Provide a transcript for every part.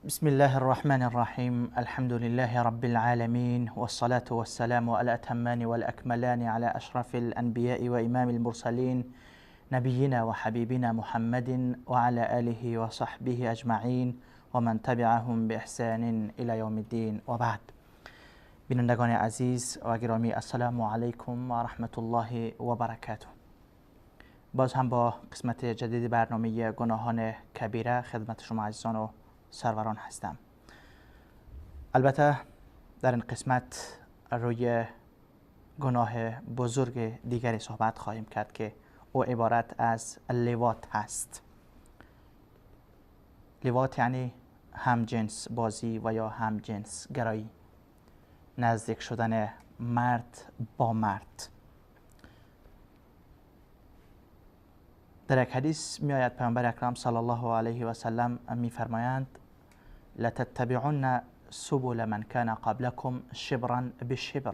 بسم الله الرحمن الرحيم. الحمد لله رب العالمين، والصلاة والسلام على الأتمان والأكملان على أشرف الأنبياء وإمام المرسلين نبينا وحبيبنا محمد وعلى آله وصحبه أجمعين ومن تبعهم بإحسان إلى يوم الدين وبعد. بینندگان عزیز و گرامی، السلام علیکم و رحمت الله و برکاته. باز هم با قسمت جدید برنامه گناهان کبیره خدمت شما عزیزان و سروران هستم. البته در این قسمت روی گناه بزرگ دیگری صحبت خواهیم کرد که او عبارت از لواط هست. لواط یعنی همجنس بازی و یا همجنس گرایی، نزدیک شدن مرد با مرد. در یک حدیث می آید پیامبر اکرم صلی الله علیه و سلم می فرمایند لتتبعن سبل من کان قبلکم شبرا بشبر.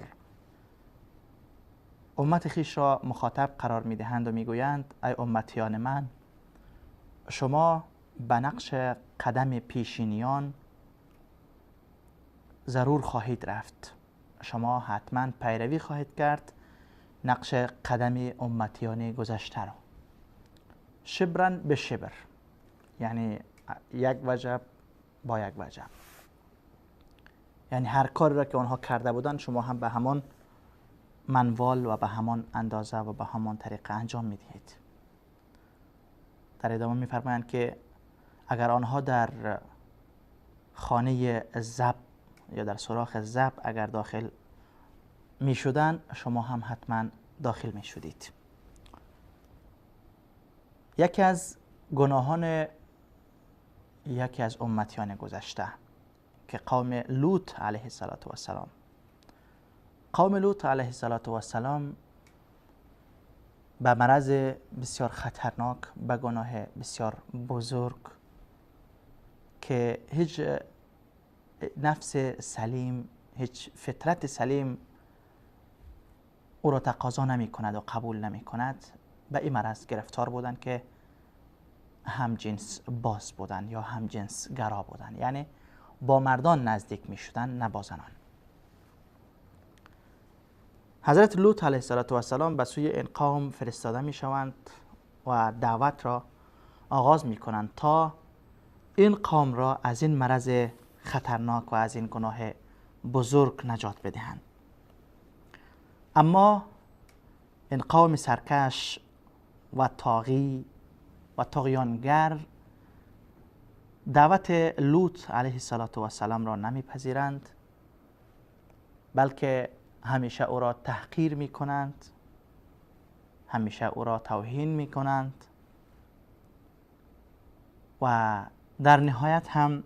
امت خویش را مخاطب قرار می دهند و می گویند ای امتیان من، شما به نقش قدم پیشینیان ضرور خواهید رفت، شما حتما پیروی خواهید کرد نقش قدم امتیان گذشته را. شبرا به شبر یعنی یک وجب با یک وجب، یعنی هر کاری را که آنها کرده بودند شما هم به همان منوال و به همان اندازه و به همان طریقه انجام میدهید. در ادامه میفرمایند که اگر آنها در خانه زب یا در سوراخ زب اگر داخل می شدن، شما هم حتما داخل می شدید. یکی از گناهان یکی از امتیان گذشته که قوم لوط علیه السلام، قوم لوط علیه السلام به مرض بسیار خطرناک، به گناه بسیار بزرگ که هیچ نفس سلیم، هیچ فطرت سلیم او را تقاضا نمی کند و قبول نمی کند، به این مرض گرفتار بودند که هم جنس باز بودند یا هم جنس گرا بودند، یعنی با مردان نزدیک می شدند نه با زنان. حضرت لوط علیه السلام به سوی این قوم فرستاده می شوند و دعوت را آغاز می کنند تا این قوم را از این مرض خطرناک و از این گناه بزرگ نجات بدهند. اما این قوم سرکش و طاغی و طغیانگر دعوت لوط علیه السلام را نمیپذیرند، بلکه همیشه او را تحقیر می کنند، همیشه او را توهین می کنند و در نهایت هم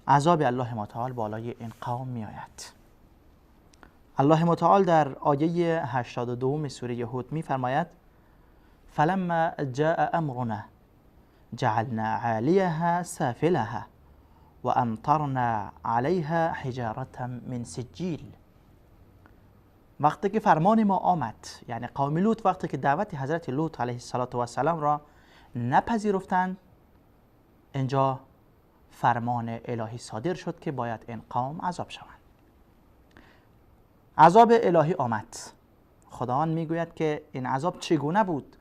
عذاب الله متعال بالای این قوم می آید. الله متعال در آیه 82 سوره هود می فرماید فلما جاء امرنا جعلنا عالیها سافلها و امطرنا علیها حجارة من سجیل. وقتی که فرمان ما آمد، یعنی قوم لوط وقتی که دعوت حضرت لوط علیه السلام را نپذیرفتند، اینجا فرمان الهی صادر شد که باید این قوم عذاب شوند. عذاب الهی آمد. خداوند میگوید که این عذاب چگونه بود؟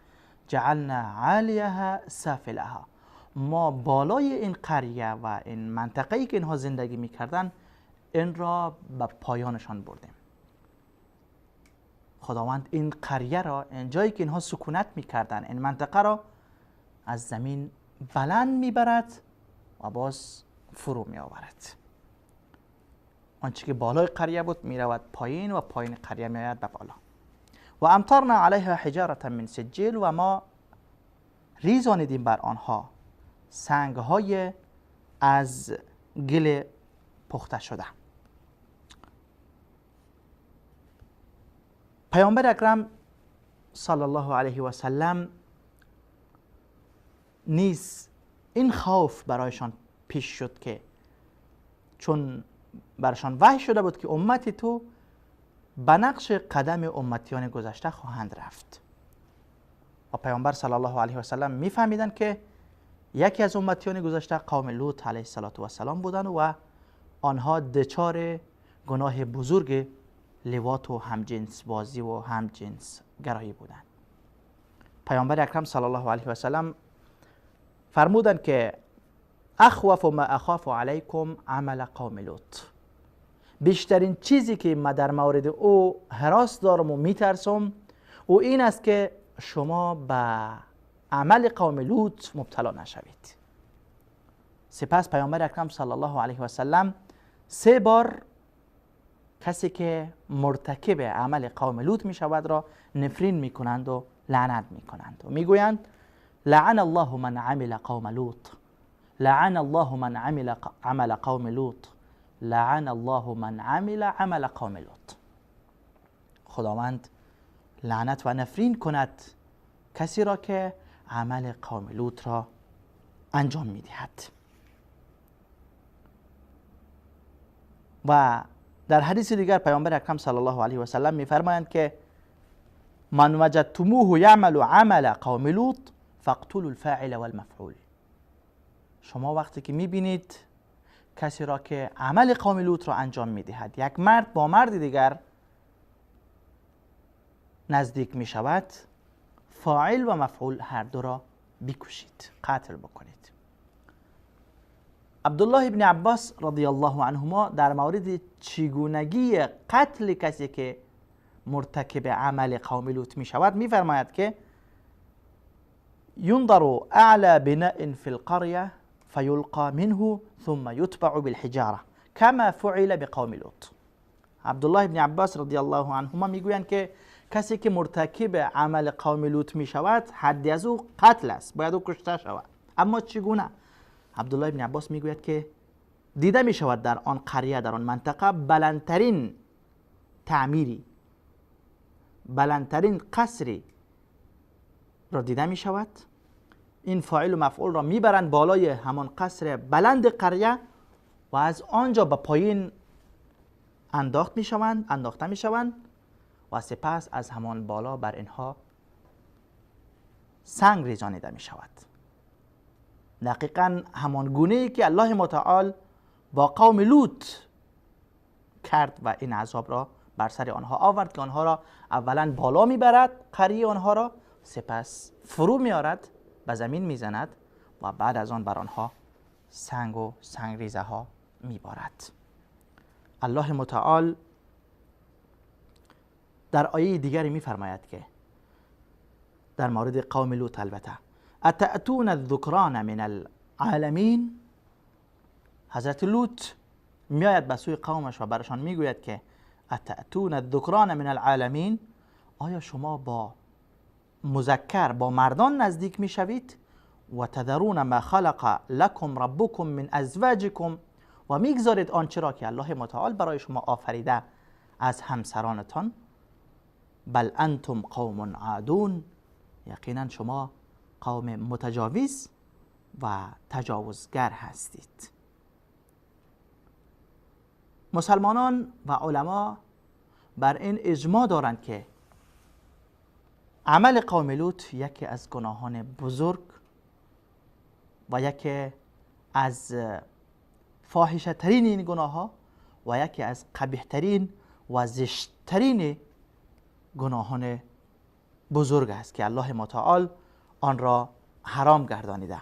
جعلنا عالیها سافلها، ما بالای این قریه و این منطقه‌ای که اینها زندگی میکردن این را به پایانشان بردیم. خداوند این قریه را، این جایی که اینها سکونت میکردن، این منطقه را از زمین بلند میبرد و باز فرو می آورد. آنچه که بالای قریه بود می رود پایین و پایین قریه می آید به بالا. و امطرنا علیها حجارة من سجیل، و ما ریزانیدیم بر آنها سنگ های از گل پخته شده. پیامبر اکرم صلی الله علیه و سلم نیز این خوف برایشان پیش شد که چون برشان وحی شده بود که امت تو به نقش قدم امتیان گذشته خواهند رفت و پیامبر صلی الله علیه و سلم میفهمیدند که یکی از امتیان گذشته قوم لوط علیه السلام بودن و آنها دچار گناه بزرگ لواط و همجنس بازی و همجنس گرایی بودند. پیامبر اکرم صلی الله علیه و سلم فرمودند که اخوف ما اخاف علیکم عمل قوم لوط. بیشترین چیزی که من در مورد او هراس دارم و میترسم او این است که شما به عمل قوم لوط مبتلا نشوید. سپس پیامبر اکرم صلی الله علیه و سلم 3 بار کسی که مرتکب عمل قوم لوط می شود را نفرین می کنند و لعنت می کنند و می گویند لعن الله من عمل قوم لوط، لعن الله من عمل قوم لوط، لعن الله من عمل قوم لوط. خداوند لعنت و نفرین کند کسی را که عمل قوم لوط را انجام می دهد. و در حدیث دیگر پیامبر اکرم صلی الله علیه و سلم می‌فرمایند که من وجدتموه یعمل عمل قوم لوط فاقتلوا الفاعل والمفعول. شما وقتی که می‌بینید کسی را که عمل قوم لوط را انجام می‌دهد، یک مرد با مرد دیگر نزدیک می‌شود، فاعل و مفعول هر دو را بکشید، قتل بکنید. عبدالله ابن عباس رضی الله عنهما در مورد چگونگی قتل کسی که مرتکب عمل قوم لوط می شود می فرماید که ينظر اعلى بناء في القرية فيلقى منه ثم يتبع بالحجارة كما فعل بقوم لوط. عبدالله ابن عباس رضی الله عنهما می گویند که کسی که مرتکب عمل قوم لوط می شود حد از او قتل است، باید او کشته شود. اما چگونه؟ عبدالله ابن عباس میگوید که دیده می شود در آن قریه، در آن منطقه بلندترین تعمیری، بلندترین قصری را دیده می شود. این فاعل و مفعول را میبرند بالای همان قصر بلند قریه و از آنجا به پایین انداخته می شوند و سپس از همان بالا بر اینها سنگ ریزانیده می شود. دقیقا همان گونه‌ای که الله متعال با قوم لوط کرد و این عذاب را بر سر آنها آورد که آنها را اولا بالا میبرد، قریه آنها را، سپس فرو میارد، به زمین میزند و بعد از آن بر آنها سنگ و سنگریزه ها میبارد. الله متعال در آیه دیگری میفرماید که در مورد قوم لوط البته اتأتون الذکران من العالمین. حضرت لوط میآید به سوی قومش و برشان میگوید که اتأتون الذکران من العالمین، آیا شما با مذکر با مردان نزدیک میشوید و تذرون ما خلق لكم ربكم من ازواجكم، و میگذارید آنچه را که الله متعال برای شما آفریده از همسرانتان. بل انتم قوم عادون، یقینا شما قوم متجاوز و تجاوزگر هستید. مسلمانان و علما بر این اجماع دارند که عمل قوم لوط یکی از گناهان بزرگ و یکی از فاحشه ترین این گناه ها و یکی از قبیح ترین و زشت ترین گناهان بزرگ است که الله متعال آن را حرام گردانیده.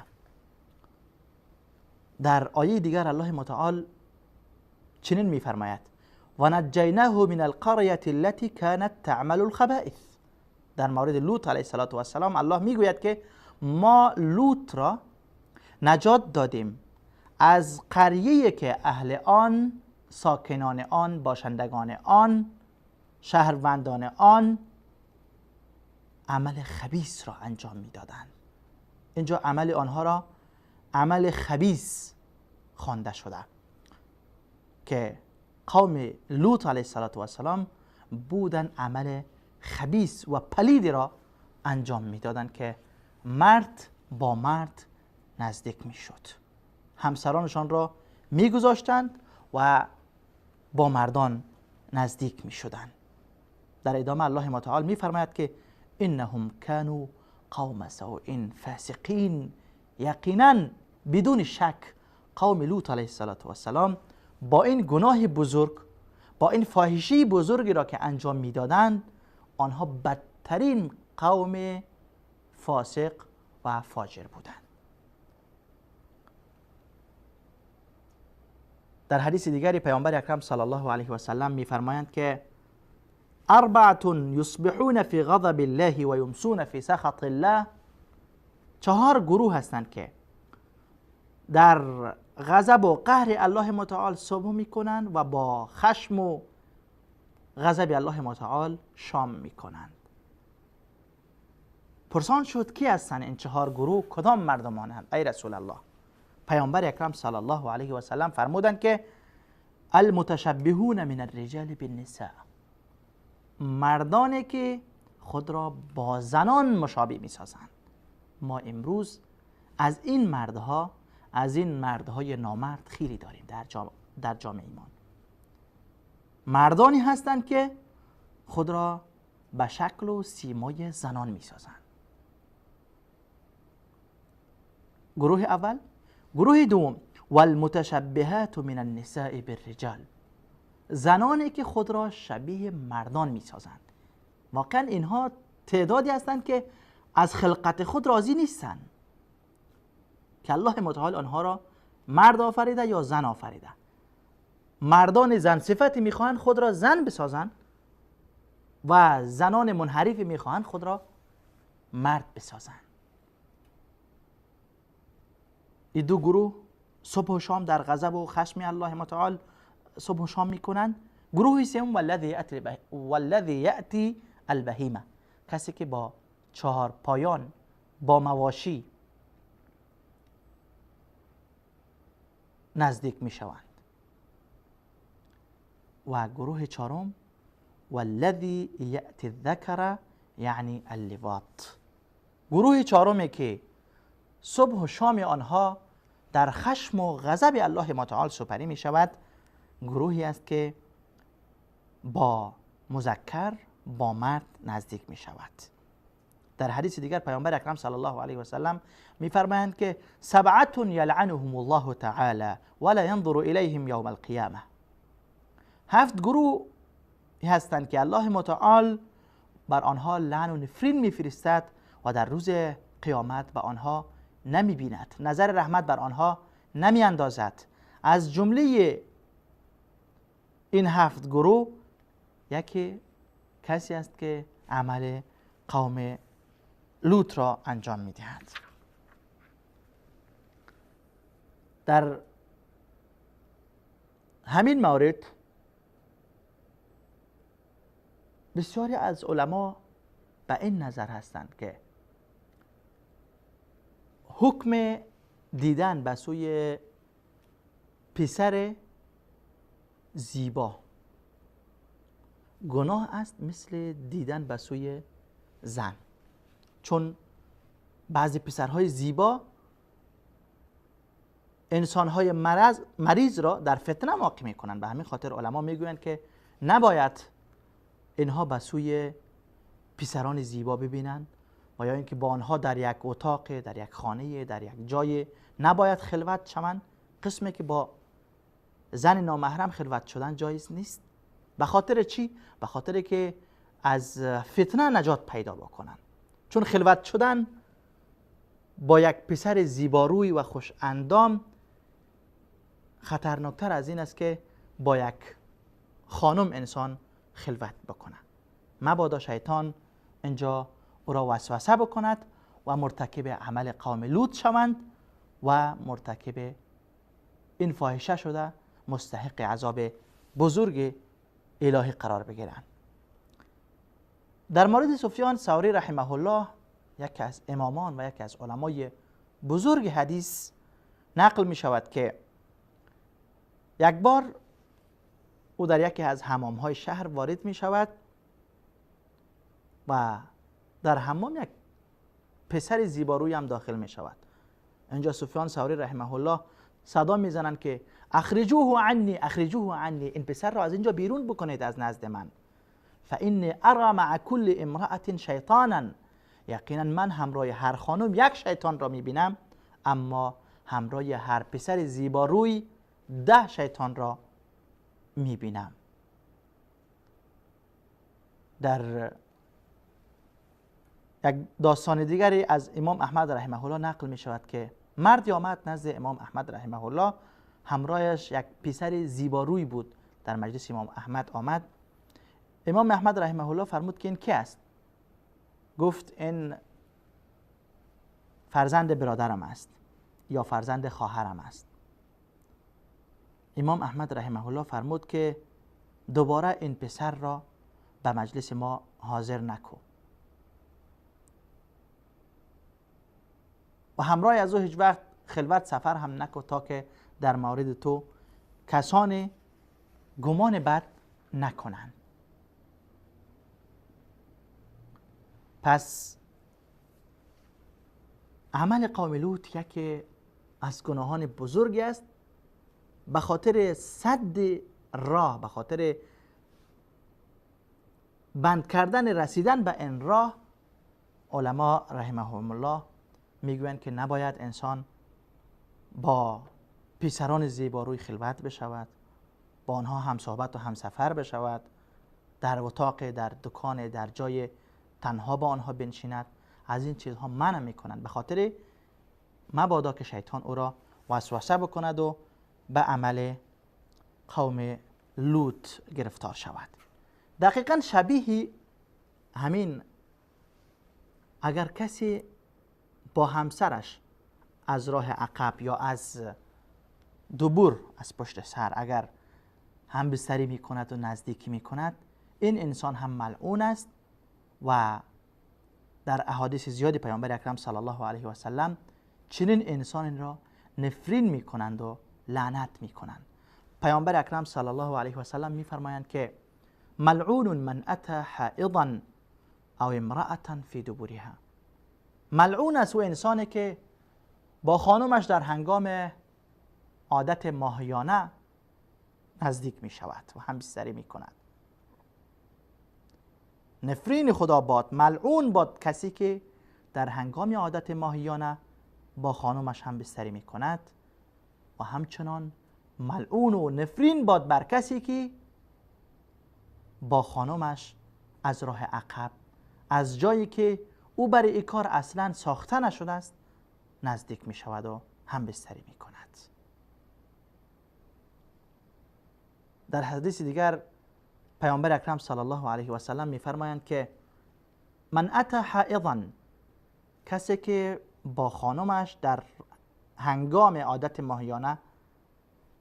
در آیه دیگر الله متعال چنین میفرماید و نجیناه من القرية التي كانت تعمل الخبائث. در مورد لوط علیه السلام الله میگوید که ما لوط را نجات دادیم از قریه‌ای که اهل آن، ساکنان آن، باشندگان آن، شهروندان آن عمل خبیث را انجام میدادند. اینجا عمل آنها را عمل خبیث خوانده شده که قوم لوط علیه السلام بودن عمل خبیث و پلیدی را انجام میدادند که مرد با مرد نزدیک میشد، همسرانشان را میگذاشتند و با مردان نزدیک میشدند. در ادامه الله متعال میفرماید که انهم كانوا قوم سوء فاسقین، یقینا بدون شک قوم لوط علیه السلام با این گناه بزرگ، با این فاحشه بزرگی را که انجام میدادند، آنها بدترین قوم فاسق و فاجر بودند. در حدیث دیگری پیامبر اکرم صلی الله علیه و سلم میفرمایند که اربعة یصبحون فی غضب الله و یمسون فی سخط الله، 4 گروه هستند که در غضب و قهر الله متعال صبح میکنند و با خشم و غضب الله متعال شام میکنند. پرسان شد کی هستند این 4 گروه؟ کدام مردمانند ای رسول الله؟ پیامبر اکرم صلی الله علیه و سلم فرمودند که المتشبهون من الرجال بالنساء، مردانی که خود را با زنان مشابه میسازند. ما امروز از این مردهای نامرد خیلی داریم در جامعه ایمان. مردانی هستند که خود را به شکل و سیمای زنان میسازند. گروه اول. گروه دوم والمتشبهات من النساء بالرجال، زنانی که خود را شبیه مردان میسازند. واقعا اینها تعدادی هستند که از خلقت خود راضی نیستند که الله متعال آنها را مرد آفریده یا زن آفریده. مردان زن صفتی میخواهند خود را زن بسازند و زنان منحرفی میخواهند خود را مرد بسازند. این 2 گروه صبح و شام در غضب و خشم الله متعال صبح و شام میکنند. گروه سوم والذی یأتی البهیمه، کسی که با 4 پایان، با مواشی نزدیک میشوند. و گروه 4 والذی یأتی الذکر یعنی اللواط، گروه 4 که صبح و شام آنها در خشم و غضب الله متعال سپری می شود، گروهی است که با مذکر، با مرد نزدیک می شود. در حدیث دیگر پیامبر اکرم صلی الله علیه و سلم می فرمایند که 7 یلعنهم الله تعالی ولا ينظر الیهم یوم القیامه، 7 گروه هستند که الله متعال بر آنها لعن و نفرین می فرستد و در روز قیامت به آنها نمی بیند، نظر رحمت بر آنها نمی اندازد. از جمله این 7 گروه یکی کسی است که عمل قوم لوط را انجام می دهند. در همین مورد بسیاری از علما به این نظر هستند که حکم دیدن به سوی پسر زیبا گناه است مثل دیدن به سوی زن، چون بعضی پسرهای زیبا انسانهای مریض را در فتنه واقع میکنند. به همین خاطر علما میگویند که نباید اینها به سوی پسران زیبا ببینند و یا اینکه با آنها در یک اتاق، در یک خانه، در یک جای نباید خلوت شوند. قسمی که با زن نامحرم خلوت شدن جایز نیست. به خاطر چی؟ به خاطر که از فتنه نجات پیدا بکنند. چون خلوت شدن با یک پسر زیباروی و خوش اندام خطرناکتر از این است که با یک خانم انسان خلوت بکنه. مبادا شیطان اینجا او را وسوسه بکند و مرتکب عمل قوم لوط شوند و مرتکب این فاحشه شده مستحق عذاب بزرگ الهی قرار بگیرند. در مورد سفیان ثوری رحمه الله، یکی از امامان و یکی از علمای بزرگ حدیث، نقل می شود که یک بار او در یکی از حمامهای شهر وارد می شود و در حمام یک پسر زیباروی هم داخل می شود. اینجا سفیان ثوری رحمه الله صدا می زنند که اخرجوه عنی، اخرجوه عنی، این پسر را از اینجا بیرون بکنید از نزد من. فإني أرى مع كل امرأة شیطانا، یقینا من همراه هر خانم یک شیطان را میبینم. اما همراه هر پسر زیباروی 10 شیطان را میبینم. در یک داستان دیگری از امام احمد رحمه الله نقل می شود که مردی آمد نزد امام احمد رحمه الله، همراهش یک پسر زیباروی بود. در مجلس امام احمد آمد. امام احمد رحمه الله فرمود که این کی است؟ گفت این فرزند برادرم است یا فرزند خواهرم است. امام احمد رحمه الله فرمود که دوباره این پسر را به مجلس ما حاضر نکو و همراه از او هیچ وقت خلوت سفر هم نکو تا که در مورد تو کسان گمان بد نکنند. پس عمل قوم لوط یکی از گناهان بزرگی است. به خاطر سد راه، به خاطر بند کردن رسیدن به این راه، علما رحمهم الله میگویند که نباید انسان با پسران زیباروی خلوت بشود، با آنها هم صحبت و هم سفر بشود، در اتاق، در دکان، در جای تنها با آنها بنشیند. از این چیزها منع میکنند به خاطر مبادا که شیطان او را وسوسه بکند و به عمل قوم لوط گرفتار شود. دقیقا شبیه همین اگر کسی با همسرش از راه عقب یا از دبر، از پشت سر اگر هم بستری می کند و نزدیکی می کند، این انسان هم ملعون است و در احادیث زیادی پیامبر اکرم صلی الله علیه و سلم چنین انسان را نفرین می کنند و لعنت می کنند. پیامبر اکرم صلی الله علیه و سلم می فرمایند که ملعون من اتى حائضا او امرأة فی دبرها. ملعون است او انسانی که با خانمش در هنگام عادت ماهیانه نزدیک می شود و هم بستری می کند. نفرین خدا باد، ملعون باد کسی که در هنگام عادت ماهیانه با خانمش هم بستری می کند و همچنان ملعون و نفرین باد بر کسی که با خانمش از راه عقب، از جایی که او برای این کار اصلا ساخته نشده است، نزدیک می شود و هم بستری می کند. در حدیث دیگر پیامبر اکرم صلی الله علیه و سلم می فرمایند که من اتى حائضا، کسی که با خانمش در هنگام عادت ماهیانه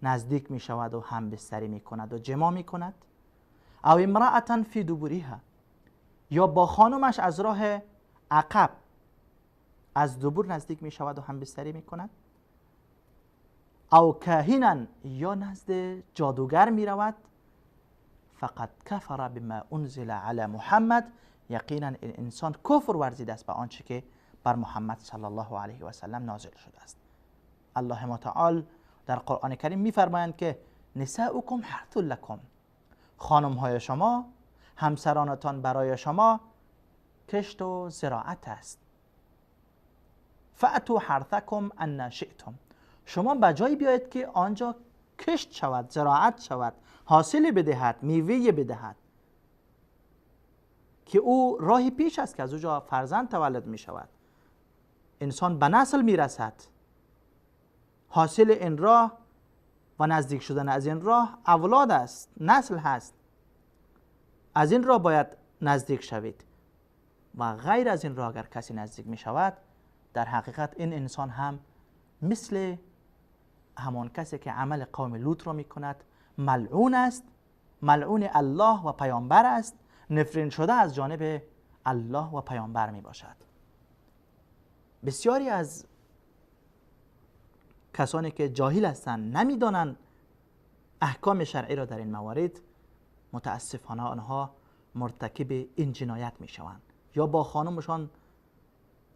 نزدیک می شود و هم بستری می کند و جما می کند، او امرأة فی دبرها، یا با خانمش از راه عقب از دبر نزدیک می شود و هم بستری می کند، او کاهنا، یا نزد جادوگر می رود، فقد کفر بما انزل علی محمد، یقینا این انسان کفر ورزیده است به آنچه که بر محمد صلی الله علیه و سلم نازل شده است. الله متعال در قرآن کریم می‌فرمایند که نساؤکم حرث لکم، خانم‌های شما، همسرانتان برای شما کشت و زراعت است. فأتوا حرثکم ان شئتم، شما بجای بیایید که آنجا کشت شود، زراعت شود، حاصل بدهد، میوه بدهد، که او راهی پیش است که از اونجا فرزند تولد می شود، انسان به نسل می رسد. حاصل این راه و نزدیک شدن از این راه اولاد است، نسل هست. از این راه باید نزدیک شوید و غیر از این راه اگر کسی نزدیک می شود، در حقیقت این انسان هم مثل همان کسی که عمل قوم لوط را می کند ملعون است، ملعون الله و پیامبر است، نفرین شده از جانب الله و پیامبر می باشد. بسیاری از کسانی که جاهل هستند، نمیدانند احکام شرعی را در این موارد، متاسفانه آنها مرتکب این جنایت می شوند، یا با خانمشان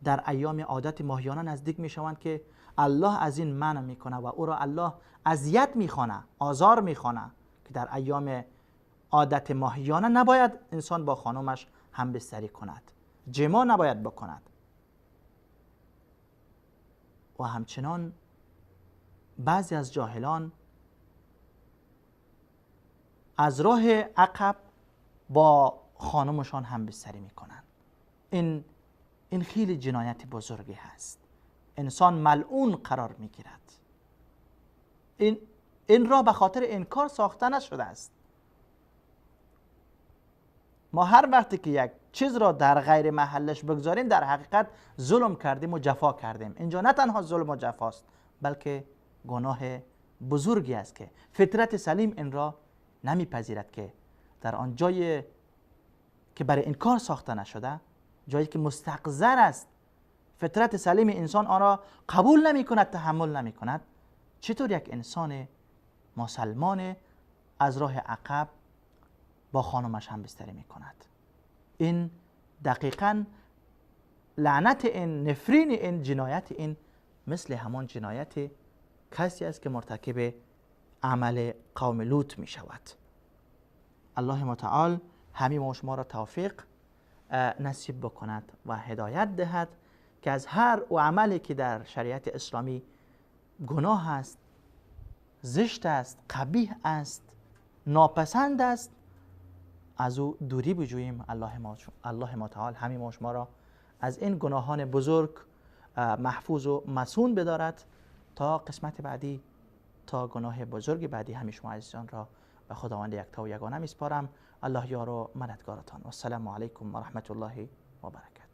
در ایام عادت ماهیانه نزدیک می شوند که الله از این منع می کنه و او را الله اذیت می خوانه، آزار می خوانه که در ایام عادت ماهیانه نباید انسان با خانمش هم بستری کند، جما نباید بکند. و همچنان بعضی از جاهلان از راه عقب با خانمشان هم بستری میکنن. این خیلی جنایت بزرگی هست. انسان ملعون قرار میگیرد. این را به خاطر انکار ساخته نشده است. ما هر وقتی که یک چیز را در غیر محلش بگذاریم در حقیقت ظلم کردیم و جفا کردیم. اینجا نه تنها ظلم و جفاست بلکه گناه بزرگی است که فطرت سلیم این را نمیپذیرد که در آن جایی که برای انکار ساخته نشده، جایی که مستقذر است، فطرت سلیم انسان آن را قبول نمی کند، تحمل نمی کند، چطور یک انسان مسلمان از راه عقب با خانمش هم بستری می کند؟ این دقیقاً لعنت این، نفرین این، جنایت این مثل همان جنایت کسی است که مرتکب عمل قوم لوط می شود. الله متعال همه ما شما را توفیق نصیب بکند و هدایت دهد که از هر عملی که در شریعت اسلامی گناه است، زشت است، قبیح است، ناپسند است، از او دوری بجوییم. الله متعال همه ما شما را از این گناهان بزرگ محفوظ و مصون بدارد تا قسمت بعدی، تا گناه بزرگ بعدی. همه شما عزیزان را به خداوند یکتا و یگانه میسپارم. الله یار و مددگارتان. و السلام علیکم و رحمت الله و برکاته.